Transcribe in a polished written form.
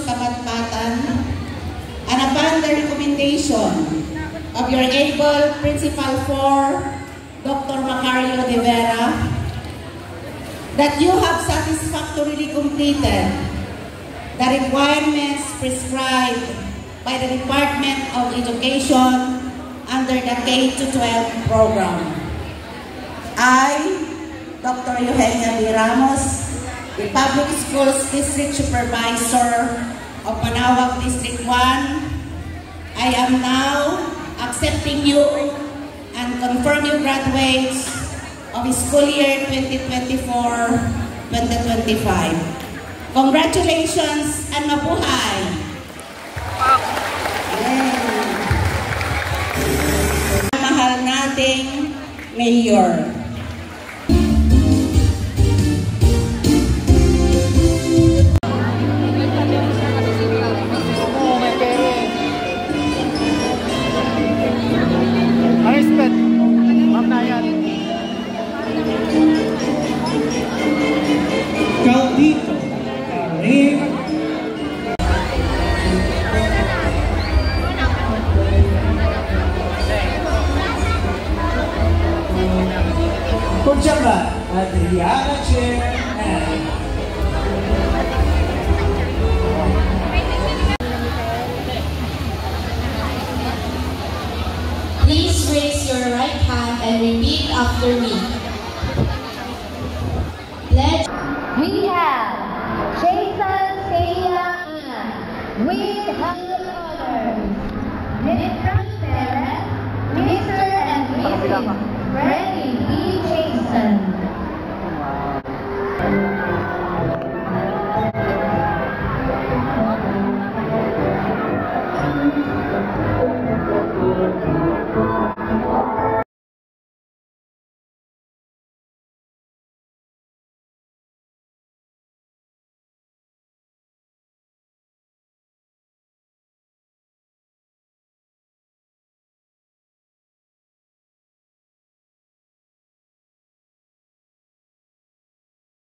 Kamatmatan, and upon the recommendation of your able Principal 4, Dr. Macario de Vera, that you have satisfactorily completed the requirements prescribed by the Department of Education under the K-12 program. I, Dr. Eugenia B. Ramos, the Public Schools District Supervisor of Manaoag District 1, I am now accepting you and confirm you graduates of school year 2024-2025. Congratulations and mabuhay! Mahal nating Mayor. Caldito, arriba. Conchamba, Adriana Chair, and please raise your right hand and repeat after me. Pledge. We have Jason Seiya with honors, Mr. Perez, Mr. and Mrs. Freddie E. Jason.